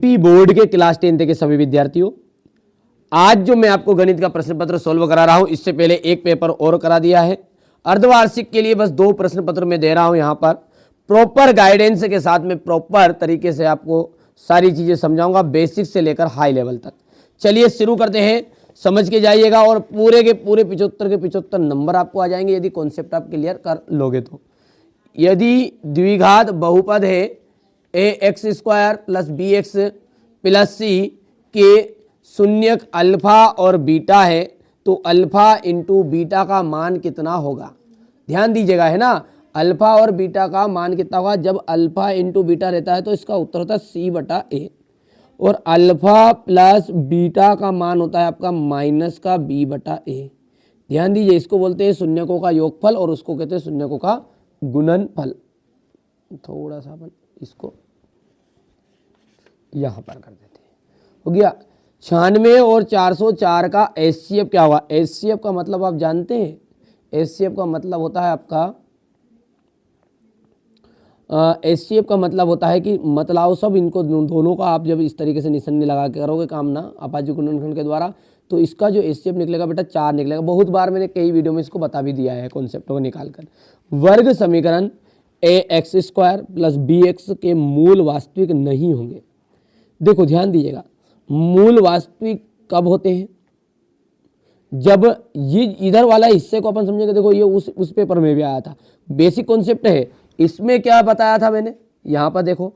P board के class 10 के सभी विद्यार्थियों, आज जो मैं आपको गणित का प्रश्न पत्र सोल्व करा रहा हूं, इससे पहले एक पेपर और करा दिया है। अर्धवार्षिक के लिए बस 2 प्रश्न पत्र मैं दे रहा हूं। यहां पर प्रॉपर गाइडेंस के साथ में प्रॉपर तरीके से आपको सारी चीजें समझाऊंगा, बेसिक से लेकर हाई लेवल तक। चलिए शुरू करते हैं, समझ के जाइएगा और पूरे के पूरे 75 के 75 नंबर आपको आ जाएंगे यदि कॉन्सेप्ट आप क्लियर कर लोगे तो। यदि द्विघात बहुपद है ax² plus bx plus c के शून्यक अल्फा और बीटा है तो अल्फा इंटू बीटा का मान कितना होगा। ध्यान दीजिएगा, है ना, अल्फा और बीटा का मान कितना होगा। जब अल्फा इंटू बीटा रहता है तो इसका उत्तर होता है c/a, और अल्फा प्लस बीटा का मान होता है आपका माइनस का b/a। ध्यान दीजिए, इसको बोलते हैं शून्यकों का योगफल और उसको कहते हैं शून्यकों का गुणनफल। थोड़ा सा अपन इसको यहां पर कर देते हैं, हो गया। 96 और 404 का HCF क्या होगा। HCF का मतलब आप जानते हैं, HCF का मतलब होता है आपका HCF का मतलब होता है कि मतलाओ सब इनको दोनों का आप जब इस तरीके से निशानी लगा के करोगे काम ना अपाजी गुणनखंड के द्वारा, तो इसका जो HCF निकलेगा बेटा 4 निकलेगा। बहुत बार मैंने कई वीडियो में इसको बता भी दिया है कॉन्सेप्ट को निकालकर। वर्ग समीकरण ax² प्लस bx के मूल वास्तविक नहीं होंगे। देखो ध्यान दीजिएगा, मूल वास्तविक कब होते हैं, जब ये इधर वाला हिस्से को अपन समझेंगे। देखो ये उस पेपर में भी आया था, बेसिक कॉन्सेप्ट है। इसमें क्या बताया था मैंने, यहाँ पर देखो,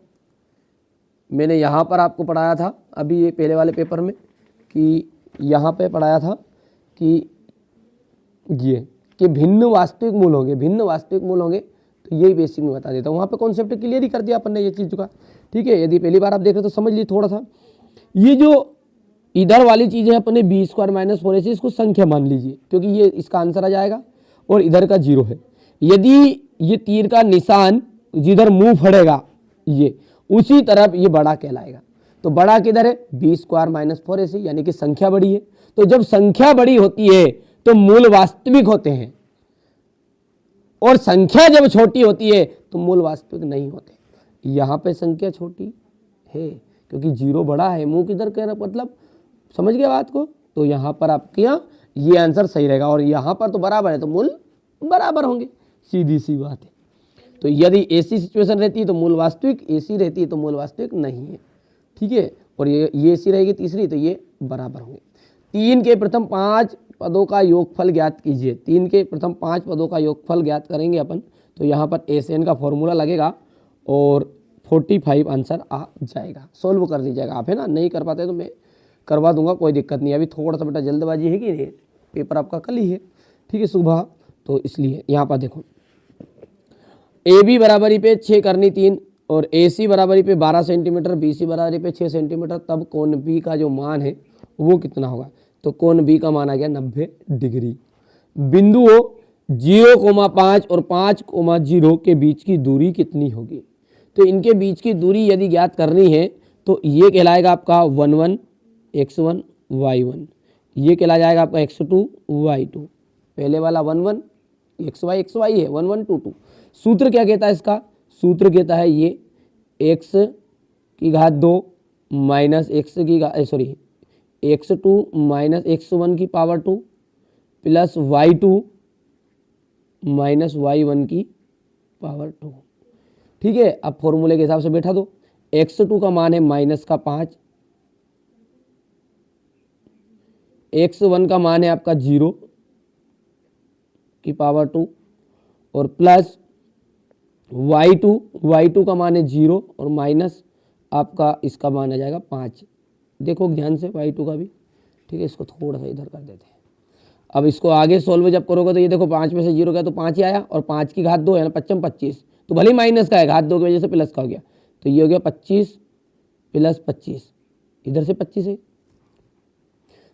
मैंने यहाँ पर आपको पढ़ाया था अभी ये पहले वाले पेपर में, कि यहाँ पे पढ़ाया था कि ये कि भिन्न वास्तविक मूल होंगे, भिन्न वास्तविक मूल होंगे। तो यही बेसिक में बता देता हूँ, वहाँ पे कॉन्सेप्ट क्लियर ही कर दिया अपन ने ये चीज़ का। ठीक है, यदि पहली बार आप देख रहे तो समझ लीजिए थोड़ा सा। ये जो इधर वाली चीज़ है अपने b² माइनस 4ac, इसको संख्या मान लीजिए क्योंकि ये इसका आंसर आ जाएगा, और इधर का 0 है। यदि ये तीर का निशान जिधर मुंह फड़ेगा ये उसी तरफ ये बड़ा कहलाएगा। तो बड़ा किधर है, b² माइनस 4ac, यानी कि संख्या बड़ी है। तो जब संख्या बड़ी होती है तो मूल वास्तविक होते हैं, और संख्या जब छोटी होती है तो मूल वास्तविक नहीं होते। यहाँ पे संख्या छोटी है क्योंकि 0 बड़ा है, मुंह किधर कह रहा, मतलब समझ गए बात को। तो यहाँ पर आपके यहाँ ये आंसर सही रहेगा, और यहाँ पर तो बराबर है तो मूल बराबर होंगे, सीधी सी बात है। तो यदि ऐसी सिचुएशन रहती है तो मूल वास्तविक, ऐसी रहती है तो मूल वास्तविक नहीं है। ठीक है, और ये ऐसी रहेगी तीसरी तो ये बराबर होंगे। 3 के प्रथम 5 पदों का योगफल ज्ञात कीजिए। 3 के प्रथम 5 पदों का योगफल ज्ञात करेंगे अपन, तो यहाँ पर SN का फॉर्मूला लगेगा और 45 आंसर आ जाएगा। सोल्व कर लीजिएगा आप, है ना। नहीं कर पाते तो मैं करवा दूंगा, कोई दिक्कत नहीं। अभी थोड़ा सा बेटा जल्दबाजी है कि नहीं, पेपर आपका कल ही है, ठीक है, सुबह, तो इसलिए यहाँ पर देखो AB बराबरी पे 6 करनी 3 और AC बराबरी पे 12 सेंटीमीटर, BC बराबरी पे 6 सेंटीमीटर, तब कोण B का जो मान है वो कितना होगा। तो कोण B का मान आ गया 90 डिग्री। बिंदुओं 0,5 और 5,0 के बीच की दूरी कितनी होगी। तो इनके बीच की दूरी यदि ज्ञात करनी है तो ये कहलाएगा आपका 1 x1 y1, ये कहला जाएगा आपका x2 y2। पहले वाला 1 xy है, 1 2 2। सूत्र क्या कहता है इसका, सूत्र कहता है ये x² minus x2 minus x1 की power 2 plus y2 minus y1 की पावर 2। ठीक है, अब फॉर्मूले के हिसाब से बैठा दो। x2 का मान है -5, x1 का मान है आपका 0 की पावर 2 और प्लस y2 का मान है 0 और माइनस आपका इसका मान आ जाएगा 5। देखो ध्यान से y2 का भी, ठीक है, इसको थोड़ा सा इधर कर देते हैं। अब इसको आगे सोल्व जब करोगे तो ये देखो 5 में से 0 गया तो 5 ही आया, और 5 की घात 2 है ना, 55 25, तो भले ही माइनस का है, घात 2 की वजह से प्लस का हो गया, तो ये हो गया 25 प्लस 25, इधर से 25 है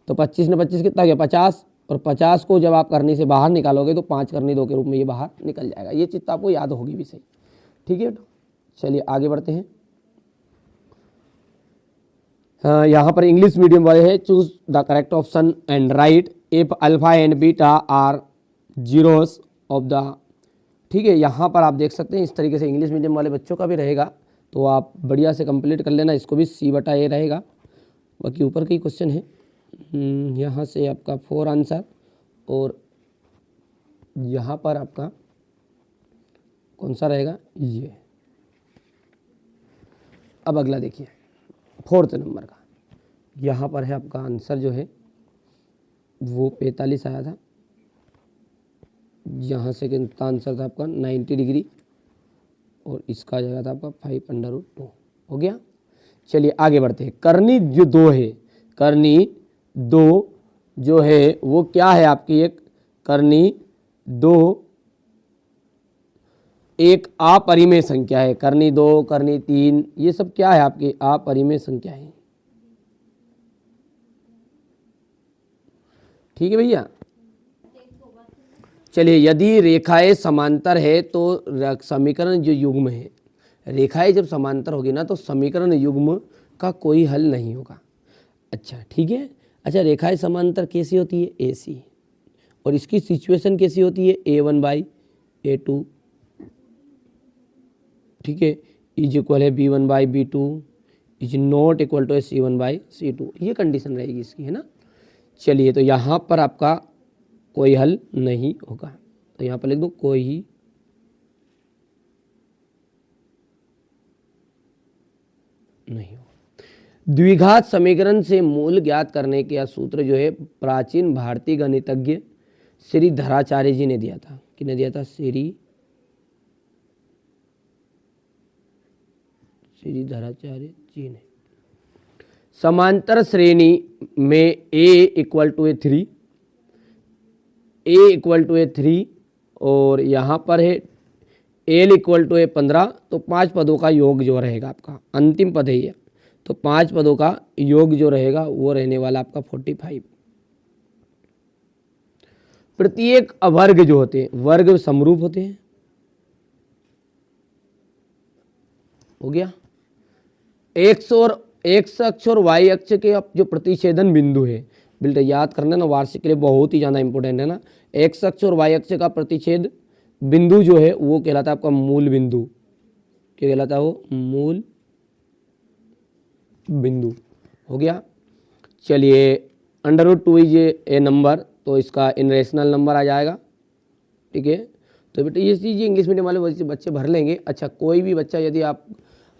तो 25 ने 25 कितना गया 50, और 50 को जब आप करने से बाहर निकालोगे तो 5 करने 2 के रूप में ये बाहर निकल जाएगा। ये चीज़ आपको याद होगी भी सही, ठीक है। चलिए आगे बढ़ते हैं। हाँ, यहाँ पर इंग्लिश मीडियम वाले हैं, choose the correct option and write if alpha and beta are zeros of the. ठीक है, यहाँ पर आप देख सकते हैं इस तरीके से इंग्लिश मीडियम वाले बच्चों का भी रहेगा, तो आप बढ़िया से कंप्लीट कर लेना, इसको भी C/A रहेगा। बाकी ऊपर के ही क्वेश्चन है, यहाँ से आपका 4 आंसर और यहाँ पर आपका कौन सा रहेगा ये। अब अगला देखिए 4th नंबर का, यहाँ पर है आपका आंसर जो है वो 45 आया था, यहाँ से कितना आंसर था आपका 90 डिग्री और इसका आ जाएगा था आपका 5/2 हो गया। चलिए आगे बढ़ते हैं। करनी जो 2 है, करनी 2 जो है वो क्या है आपकी, एक करनी 2 एक अपरिमेय संख्या है। करनी 2, करनी 3 ये सब क्या है आपकी अपरिमेय संख्या है। ठीक है भैया। चलिए यदि रेखाएं समांतर है तो समीकरण जो युग्म है, रेखाएं जब समांतर होगी ना तो समीकरण युग्म का कोई हल नहीं होगा। अच्छा ठीक है। अच्छा रेखाएं समांतर कैसी होती है, ऐसी, और इसकी सिचुएशन कैसी होती है A1/A2, ठीक है, इज इक्वल है B1/B2 is not equal to C1/C2, ये कंडीशन रहेगी इसकी, है ना। चलिए तो यहाँ पर आपका कोई हल नहीं होगा, तो यहाँ पर लिख दो कोई नहीं होगा। द्विघात समीकरण से मूल ज्ञात करने का सूत्र जो है प्राचीन भारतीय गणितज्ञ श्री धराचार्य जी ने दिया था। किसने दिया था, श्री धराचार्य जी ने। समांतर श्रेणी में A=3, A=3 और यहाँ पर है L=15, तो 5 पदों का योग जो रहेगा आपका, अंतिम पद है ये, तो 5 पदों का योग जो रहेगा वो रहने वाला आपका 45। प्रत्येक अवर्ग जो होते हैं, वर्ग समरूप होते हैं, हो गया। एक्स अक्ष और वाई अक्ष के जो प्रतिच्छेदन बिंदु है, बिल्कुल याद करना ना, वार्षिक के लिए बहुत ही ज़्यादा इंपॉर्टेंट है ना। एक्स अक्ष और वाई अक्ष का प्रतिच्छेद बिंदु जो है वो कहलाता है आपका मूल बिंदु। क्या कहलाता है वो, मूल बिंदु, हो गया। चलिए √2 इज ए नंबर, तो इसका इनरेशनल नंबर आ जाएगा, ठीक है। तो बेटा ये चीज़ इंग्लिश मीडियम वाले बच्चे भर लेंगे। अच्छा कोई भी बच्चा यदि आप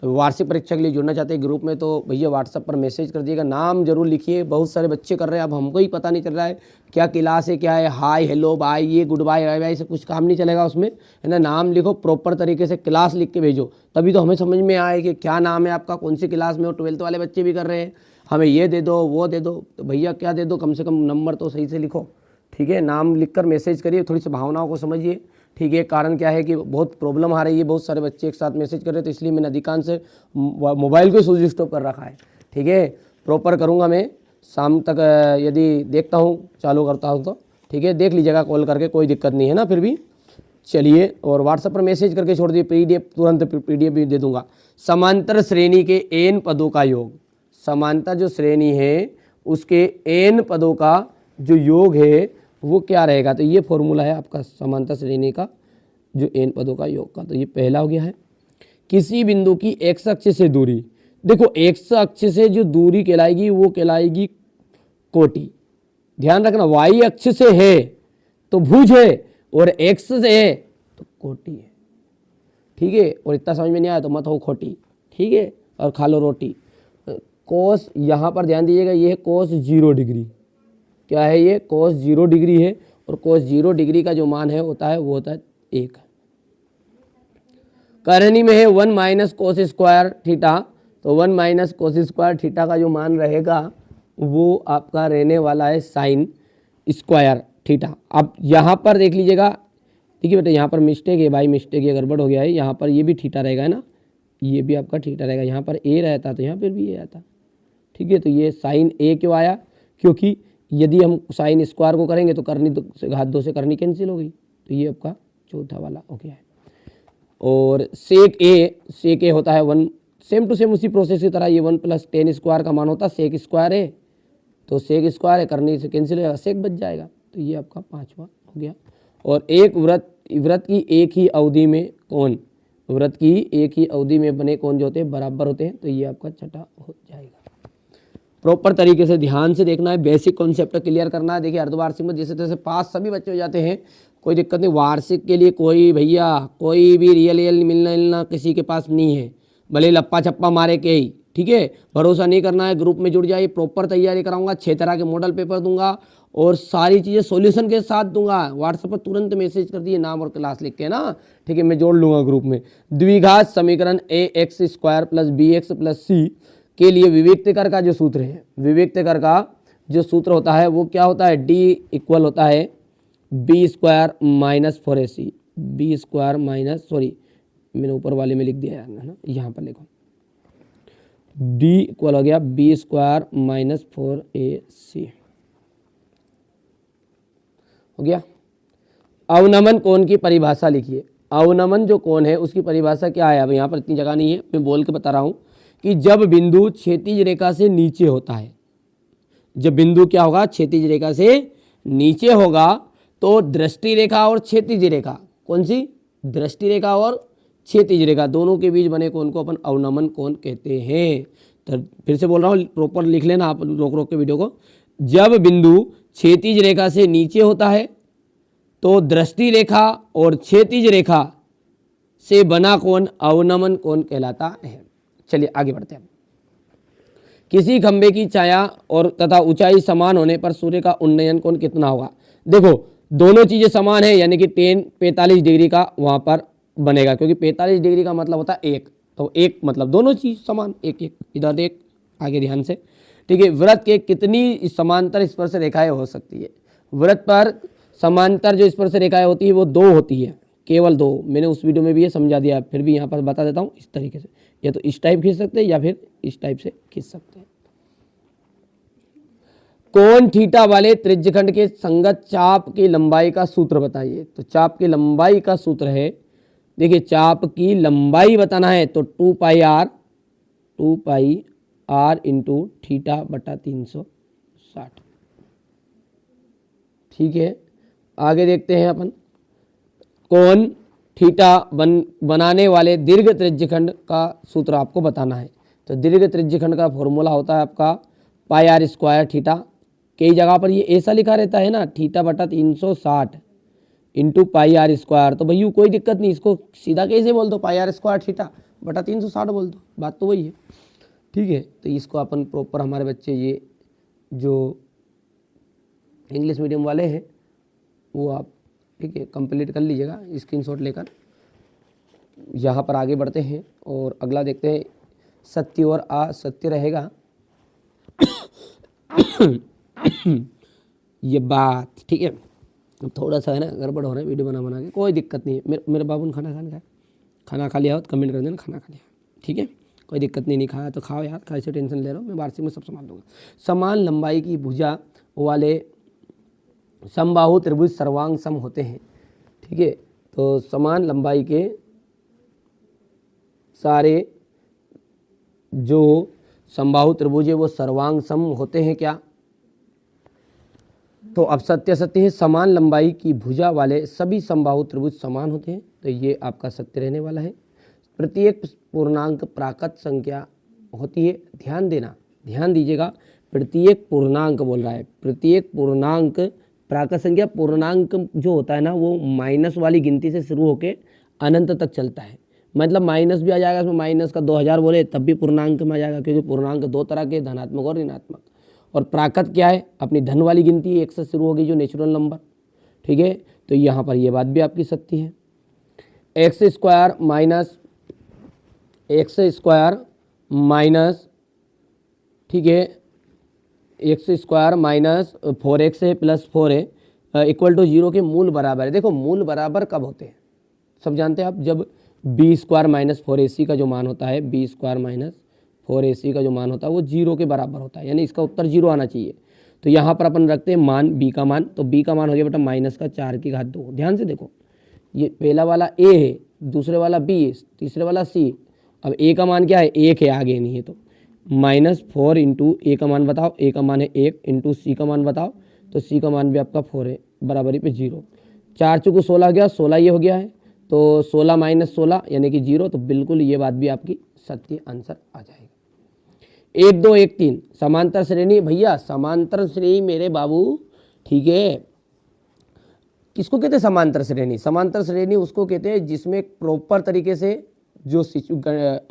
वार्षिक परीक्षा के लिए जुड़ना चाहते हैं ग्रुप में, तो भैया व्हाट्सएप पर मैसेज कर दिएगा, नाम जरूर लिखिए। बहुत सारे बच्चे कर रहे हैं, अब हमको ही पता नहीं चल रहा है क्या क्लास है, क्या है, हाय हेलो बाय, ये गुड बाय बाय बाय से कुछ काम नहीं चलेगा उसमें, है ना। नाम लिखो प्रॉपर तरीके से, क्लास लिख के भेजो, तभी तो हमें समझ में आए कि क्या नाम है आपका, कौन सी क्लास में हो। 12th वाले बच्चे भी कर रहे हैं, हमें ये दे दो वो दे दो, तो भैया क्या दे दो, कम से कम नंबर तो सही से लिखो, ठीक है। नाम लिखकर मैसेज करिए, थोड़ी सी भावनाओं को समझिए, ठीक है। कारण क्या है कि बहुत प्रॉब्लम आ रही है, बहुत सारे बच्चे एक साथ मैसेज कर रहे हैं, तो इसलिए मैंने अधिकांश मोबाइल को स्विच ऑफ कर रखा है, ठीक है। प्रॉपर करूँगा मैं शाम तक, यदि देखता हूँ चालू करता हूँ तो, ठीक है। देख लीजिएगा कॉल करके, कोई दिक्कत नहीं है ना फिर भी। चलिए और व्हाट्सएप पर मैसेज करके छोड़ दिए, PDF तुरंत PDF भी दे दूंगा। समांतर श्रेणी के n पदों का योग, समांतर जो श्रेणी है उसके n पदों का जो योग है वो क्या रहेगा, तो ये फॉर्मूला है आपका समांतर श्रेणी का जो n पदों का योग का। तो ये पहला हो गया है। किसी बिंदु की x अक्ष से दूरी, देखो x अक्ष से जो दूरी कहलाएगी वो कहलाएगी कोटि। ध्यान रखना, y अक्ष से है तो भुज है, और x से है तो कोटि है, ठीक है। और इतना समझ में नहीं आया तो मत हो खोटी, ठीक है, और खा लो रोटी। कोस, यहाँ पर ध्यान दीजिएगा, ये है कोस 0 डिग्री, क्या है ये, कोस 0 डिग्री है, और कोस 0 डिग्री का जो मान है होता है वो होता है 1। करनी में है 1 - कोस स्क्वायर थीटा, तो 1 - कोस स्क्वायर थीटा का जो मान रहेगा वो आपका रहने वाला है साइन स्क्वायर थीटा। अब यहाँ पर देख लीजिएगा, ठीक है बेटा, यहाँ पर मिस्टेक है भाई, मिस्टेक ये गड़बड़ हो गया है। यहाँ पर ये भी थीटा रहेगा, है ना, ये भी आपका थीटा रहेगा। यहाँ पर ए रहता तो यहाँ पर भी ए आता, ठीक है। तो ये साइन ए क्यों आया, क्योंकि यदि हम साइन स्क्वायर को करेंगे तो करनी घात 2 से करनी कैंसिल हो गई, तो ये आपका चौथा वाला हो गया है। और सेक ए होता है 1, सेम टू सेम उसी प्रोसेस की तरह ये 1 + tan स्क्वायर का मान होता है, सेक स्क्वायर है तो सेक स्क्वायर है, करनी से कैंसिल हो जाएगा, सेक बच जाएगा, तो ये आपका 5वां हो गया। और एक वृत्त की एक ही अवधि में कोण वृत्त की एक ही अवधि में बने कोण जो होते हैं बराबर होते हैं, तो ये आपका छठा हो जाएगा। प्रॉपर तरीके से ध्यान से देखना है, बेसिक कॉन्सेप्ट क्लियर करना है। देखिए अर्धवार्षिक में जैसे तैसे पास सभी बच्चे हो जाते हैं, कोई दिक्कत नहीं। वार्षिक के लिए कोई भैया कोई भी रियल मिलना किसी के पास नहीं है, भले लप्पा छप्पा मारे के ही, ठीक है। भरोसा नहीं करना है, ग्रुप में जुड़ जाइए, प्रॉपर तैयारी कराऊंगा, 6 तरह के मॉडल पेपर दूंगा और सारी चीज़ें सॉल्यूशन के साथ दूंगा। व्हाट्सएप पर तुरंत मैसेज कर दिए नाम और क्लास लिख के ना, ठीक है, मैं जोड़ लूंगा ग्रुप में। द्विघात समीकरण ax² + bx + c के लिए विवेक्यकर का जो सूत्र है, विवेक्यकर का जो सूत्र होता है वो क्या होता है, d इक्वल होता है b² - 4ac, b² minus, sorry मैंने ऊपर वाले में लिख दिया यार, है ना, यहाँ पर लिखो, d इक्वल हो गया b² - 4ac हो गया। अवनमन कोण की परिभाषा लिखिए। अवनमन जो कोण है उसकी परिभाषा क्या है, अब यहाँ पर इतनी जगह नहीं है, मैं बोल के बता रहा हूँ कि जब बिंदु क्षैतिज रेखा से नीचे होता है, जब बिंदु क्या होगा, क्षैतिज रेखा से नीचे होगा, तो दृष्टि रेखा और क्षैतिज रेखा, कौन सी, दृष्टि रेखा और क्षैतिज रेखा दोनों के बीच बने कोण को अपन अवनमन कोण कहते हैं। तो फिर से बोल रहा हूँ, प्रॉपर लिख लेना आप रोक रोक के वीडियो को। जब बिंदु क्षैतिज रेखा से नीचे होता है तो दृष्टि रेखा और क्षैतिज रेखा से बना कोण अवनमन कोण कहलाता है। चलिए आगे बढ़ते हैं। किसी खंभे की छाया और तथा ऊंचाई समान होने पर सूर्य का उन्नयन कोण कितना होगा। देखो दोनों चीजें समान है, यानी कि 45 डिग्री का वहां पर बनेगा, क्योंकि 45 डिग्री का मतलब होता है एक, तो एक मतलब दोनों चीज समान, एक एक इधर एक, आगे ध्यान से, ठीक है। वृत्त के कितनी समांतर स्पर्श रेखाएं हो सकती है, वृत्त पर समांतर जो स्पर्श रेखाएं होती है वो 2 होती है, केवल 2। मैंने उस वीडियो में भी ये समझा दिया, फिर भी यहाँ पर बता देता हूँ इस तरीके से, या तो इस टाइप खींच सकते हैं या फिर इस टाइप से खींच सकते हैं। कोण थीटा वाले त्रिज्यखंड के संगत चाप की लंबाई का सूत्र बताइए। तो चाप की लंबाई का सूत्र है, देखिए चाप की लंबाई बताना है तो 2πr इंटू थीटा बटा 360, ठीक है। आगे देखते हैं अपन, कोण थीटा बनाने वाले दीर्घ त्रिज्यखंड का सूत्र आपको बताना है। तो दीर्घ त्रिज्यखंड का फॉर्मूला होता है आपका πr² थीटा, कई जगह पर ये ऐसा लिखा रहता है ना, थीटा बटा 360 इंटू πr²। तो भैया कोई दिक्कत नहीं, इसको सीधा कैसे बोल दो, πr² थीटा बटा 360 बोल दो, बात तो वही है, ठीक है। तो इसको अपन प्रॉपर हमारे बच्चे ये जो इंग्लिश मीडियम वाले हैं वो आप, ठीक है, कंप्लीट कर लीजिएगा स्क्रीनशॉट लेकर। यहाँ पर आगे बढ़ते हैं और अगला देखते हैं, सत्य और असत्य रहेगा ये बात, ठीक है। थोड़ा सा है ना गड़बड़ हो रहा है वीडियो बना के, कोई दिक्कत नहीं है। मेरे बाबू ने खाना खा लिया हो तो कमेंट कर देना खाना खा लिया, ठीक है, कोई दिक्कत नहीं खाया तो खाओ यार, कैसे टेंशन ले रहा हूँ, मैं वार्षिक में सब संभाल दूंगा। समान लंबाई की भुजा वाले समबाहु त्रिभुज सर्वांग सम होते हैं, ठीक है। तो समान लंबाई के सारे जो समबाहु त्रिभुज है वो सर्वांग सम होते हैं क्या। तो अब सत्य सत्य है, समान लंबाई की भुजा वाले सभी समबाहु त्रिभुज समान होते हैं, तो ये आपका सत्य रहने वाला है। प्रत्येक पूर्णांक प्राकृत संख्या होती है, ध्यान देना, ध्यान दीजिएगा, प्रत्येक पूर्णांक बोल रहा है, प्रत्येक पूर्णांक प्राकृत संख्या, पूर्णांक जो होता है ना वो माइनस वाली गिनती से शुरू होकर अनंत तक चलता है, मतलब माइनस भी आ जाएगा, इसमें माइनस का 2000 बोले तब भी पूर्णांक में आ जाएगा, क्योंकि पूर्णांक 2 तरह के, धनात्मक और ऋणात्मक। और प्राकृत क्या है, अपनी धन वाली गिनती 1 से शुरू होगी जो नेचुरल नंबर, ठीक है। तो यहाँ पर ये बात भी आपकी सत्य है। x² माइनस, ठीक है, x² माइनस 4x है प्लस 4 है इक्वल टू 0 के मूल बराबर है। देखो मूल बराबर कब होते हैं सब जानते हैं आप, जब b² - 4ac का जो मान होता है, b² - 4ac का जो मान होता है वो 0 के बराबर होता है, यानी इसका उत्तर 0 आना चाहिए। तो यहाँ पर अपन रखते हैं मान b का मान, तो b का मान हो गया बेटा -4⁴। ध्यान से देखो, ये पहला वाला a है, दूसरे वाला b है, तीसरे वाला c। अब a का मान क्या है, 1 है, आगे नहीं है, तो -4 इंटू a का मान बताओ, a का मान है 1 इंटू c का मान बताओ, तो c का मान भी आपका 4 है, बराबरी पे 0। 4 × 16 गया, 16 ये हो गया है, तो 16 माइनस 16 यानी कि 0, तो बिल्कुल ये बात भी आपकी सत्य आंसर आ जाएगा। 1 2 1 3 समांतर श्रेणी, भैया समांतर श्रेणी मेरे बाबू, ठीक है, किसको कहते हैं समांतर श्रेणी? समांतर श्रेणी उसको कहते हैं जिसमें प्रॉपर तरीके से जो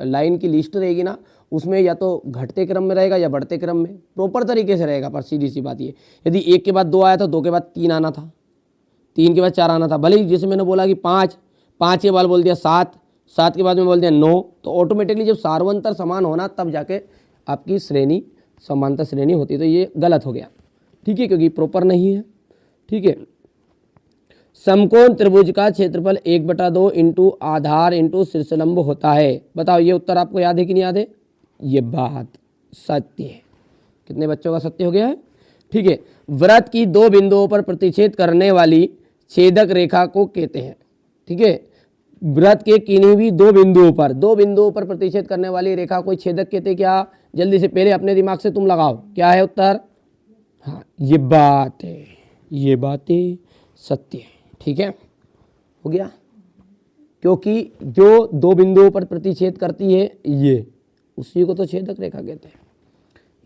लाइन की लिस्ट रहेगी ना, उसमें या तो घटते क्रम में रहेगा या बढ़ते क्रम में, प्रॉपर तरीके से रहेगा। पर सीधी सी बात ये, यदि 1 के बाद 2 आया था, 2 के बाद 3 आना था, 3 के बाद 4 आना था, भले ही जैसे मैंने बोला कि 5 के बाद बोल दिया 7, 7 के बाद में बोल दिया 9, तो ऑटोमेटिकली जब सार्वंतर समान होना तब जाके आपकी श्रेणी समांतर श्रेणी होती है। तो ये गलत हो गया, ठीक है, क्योंकि प्रॉपर नहीं है, ठीक है। समकोण त्रिभुज का क्षेत्रफल 1/2 इंटू आधार इंटू शीर्षलंब होता है। बताओ ये उत्तर आपको याद है कि नहीं याद है? ये बात सत्य है। कितने बच्चों का सत्य हो गया है? ठीक है। वृत्त की 2 बिंदुओं पर प्रतिच्छेद करने वाली छेदक रेखा को कहते हैं, ठीक है। वृत्त के किन्हीं भी 2 बिंदुओं पर प्रतिच्छेद करने वाली रेखा को छेदक कहते हैं। क्या? जल्दी से पहले अपने दिमाग से तुम लगाओ, क्या है उत्तर? हाँ, ये बात है, ये बातें सत्य है, ठीक है, हो गया। क्योंकि जो 2 बिंदुओं पर प्रतिच्छेद करती है ये, उसी को तो छेदक रेखा कहते हैं।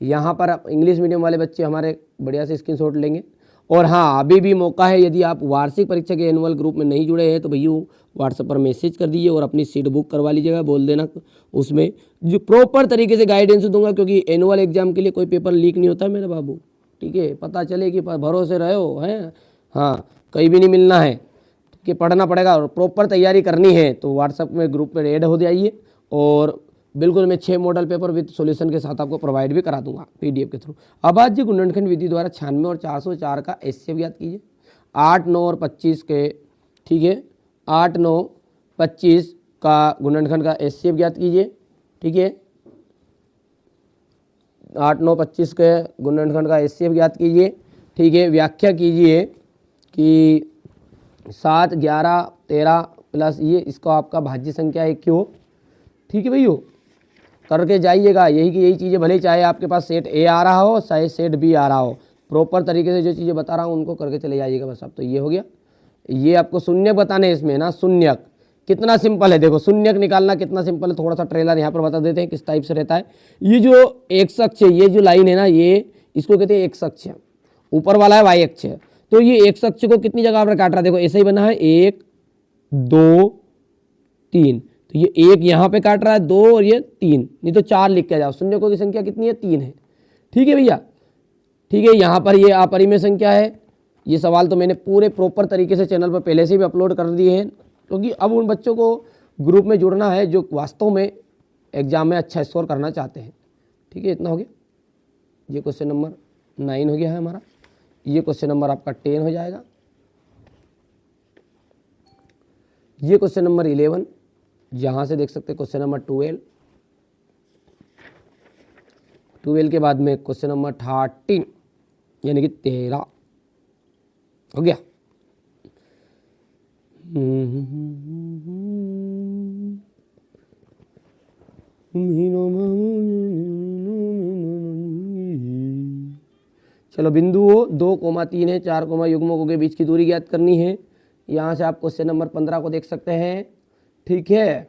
यहाँ पर आप इंग्लिश मीडियम वाले बच्चे हमारे बढ़िया से स्क्रीनशॉट लेंगे। और हाँ, अभी भी मौका है, यदि आप वार्षिक परीक्षा के एनुअल ग्रुप में नहीं जुड़े हैं तो भैया व्हाट्सएप पर मैसेज कर दीजिए और अपनी सीट बुक करवा लीजिएगा। बोल देना उसमें जो प्रॉपर तरीके से गाइडेंस दूंगा, क्योंकि एनुअल एग्जाम के लिए कोई पेपर लीक नहीं होता मेरे बाबू, ठीक है। पता चले कि भरोसे रहे हो, हैं, हाँ, कहीं भी नहीं मिलना है, कि पढ़ना पड़ेगा और प्रॉपर तैयारी करनी है तो व्हाट्सएप में ग्रुप में ऐड हो जाइए। और बिल्कुल मैं 6 मॉडल पेपर विद सॉल्यूशन के साथ आपको प्रोवाइड भी करा दूंगा पीडीएफ के थ्रू। अभाज्य गुणनखंड विधि द्वारा 96 और 404 का एचसीएफ याद कीजिए। 8 9 और 25 के, ठीक है, 8 9 25 का गुणनखंड का एचसीएफ याद कीजिए, ठीक है। 8 9 25 के गुणनखंड का एचसीएफ याद कीजिए, ठीक है। व्याख्या कीजिए कि 7 11 13 प्लस ये, इसको आपका भाज्य संख्या है क्यों, ठीक है भैया, करके जाइएगा। यही चीज़ें, भले चाहे आपके पास सेट ए आ रहा हो चाहे सेट बी आ रहा हो, प्रॉपर तरीके से जो चीज़ें बता रहा हूँ उनको करके चले जाइएगा बस। अब तो ये हो गया। ये आपको शून्यक बताने हैं इसमें ना, शून्यक कितना सिंपल है, देखो शून्यक निकालना कितना सिंपल है। थोड़ा सा ट्रेलर यहाँ पर बता देते हैं किस टाइप से रहता है। ये जो एक्स अक्ष है, ये जो लाइन है ना, ये इसको कहते हैं एक्स अक्ष, ऊपर वाला है वाई अक्ष। तो ये एक्स अक्ष को कितनी जगह पर काट रहा है, देखो ऐसे ही बना है, 1 2 3, तो ये 1 यहाँ पे काट रहा है, 2 और ये 3, नहीं तो 4 लिख के जाओ। शून्यकों की संख्या कितनी है? 3 है, ठीक है भैया, ठीक है। यहाँ पर ये अपरिमेय संख्या है। ये सवाल तो मैंने पूरे प्रॉपर तरीके से चैनल पर पहले से भी अपलोड कर दिए हैं, क्योंकि अब उन बच्चों को ग्रुप में जुड़ना है जो वास्तव में एग्जाम में अच्छा स्कोर करना चाहते हैं, ठीक है। इतना हो गया। ये क्वेश्चन नंबर 9 हो गया है हमारा। ये क्वेश्चन नंबर आपका 10 हो जाएगा। ये क्वेश्चन नंबर 11, यहाँ से देख सकते हैं क्वेश्चन नंबर 12 के बाद में क्वेश्चन नंबर 13 यानी कि 13 हो गया। चलो, बिंदु 2,3 है, 4 युग्मकों के बीच की दूरी ज्ञात करनी है। यहाँ से आप क्वेश्चन नंबर 15 को देख सकते हैं, ठीक है।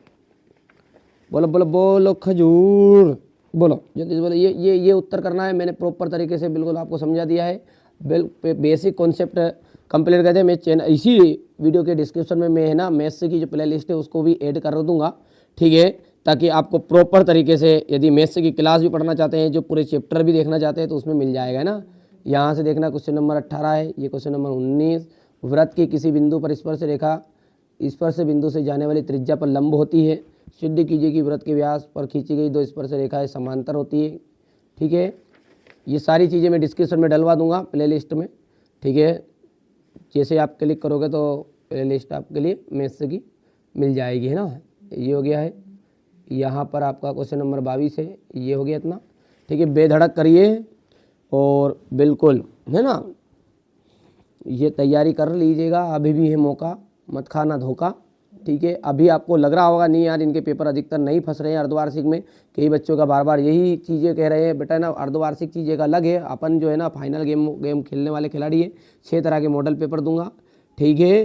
बोलो बोलो बोलो खजूर, बोलो जल्दी से बोलो। ये उत्तर करना है। मैंने प्रॉपर तरीके से बिल्कुल आपको समझा दिया है, बेसिक कॉन्सेप्ट कंप्लीट कर दिया। मैं चैनल इसी वीडियो के डिस्क्रिप्शन में मैं है ना मैथ्स की जो प्ले लिस्ट है उसको भी ऐड कर दूंगा, ठीक है, ताकि आपको प्रॉपर तरीके से यदि मैथ्स की क्लास भी पढ़ना चाहते हैं, जो पूरे चैप्टर भी देखना चाहते हैं तो उसमें मिल जाएगा ना। यहाँ से देखना क्वेश्चन नंबर 18 है। ये क्वेश्चन नंबर 19, वृत्त के किसी बिंदु पर स्पर्श रेखा स्पर्श बिंदु से जाने वाली त्रिज्या पर लंब होती है। सिद्ध कीजिए कि वृत्त के व्यास पर खींची गई 2 स्पर्श रेखाएं समांतर होती है, ठीक है। ये सारी चीज़ें मैं डिस्क्रिप्शन में डलवा दूंगा प्ले लिस्ट में, ठीक है। जैसे आप क्लिक करोगे तो प्ले लिस्ट आपके लिए मैथ्स की मिल जाएगी, है ना। ये हो गया है। यहाँ पर आपका क्वेश्चन नंबर 22 है। ये हो गया इतना, ठीक है। बेधड़क करिए और बिल्कुल, है ना, ये तैयारी कर लीजिएगा। अभी भी है मौका, मत खाना धोखा, ठीक है। अभी आपको लग रहा होगा नहीं यार इनके पेपर अधिकतर नहीं फंस रहे हैं अर्धवार्षिक में। कई बच्चों का बार बार यही चीज़ें कह रहे हैं, बेटा ना अर्धवार्षिक चीज़ें का अलग है, अपन जो है ना फाइनल गेम खेलने वाले खिलाड़ी है। 6 तरह के मॉडल पेपर दूंगा, ठीक है।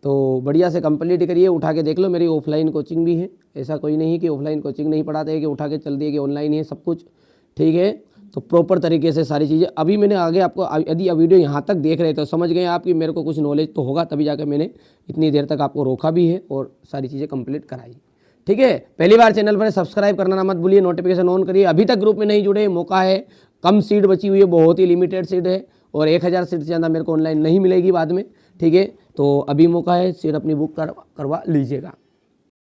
तो बढ़िया से कंप्लीट करिए, उठा के देख लो। मेरी ऑफलाइन कोचिंग भी है, ऐसा कोई नहीं कि ऑफलाइन कोचिंग नहीं पढ़ाते हैं कि उठा के चल दिए कि ऑनलाइन ही है सब कुछ, ठीक है। तो प्रॉपर तरीके से सारी चीज़ें अभी मैंने आगे आपको, यदि वीडियो यहाँ तक देख रहे तो समझ गए आप कि मेरे को कुछ नॉलेज तो होगा, तभी जाकर मैंने इतनी देर तक आपको रोका भी है और सारी चीज़ें कंप्लीट कराई, ठीक है। पहली बार चैनल पर सब्सक्राइब करना ना मत भूलिए, नोटिफिकेशन ऑन करिए। अभी तक ग्रुप में नहीं जुड़े, मौका है, कम सीट बची हुई है, बहुत ही लिमिटेड सीट है और 1000 सीट से ज़्यादा मेरे को ऑनलाइन नहीं मिलेगी बाद में, ठीक है। तो अभी मौका है, सीट अपनी बुक करवा लीजिएगा।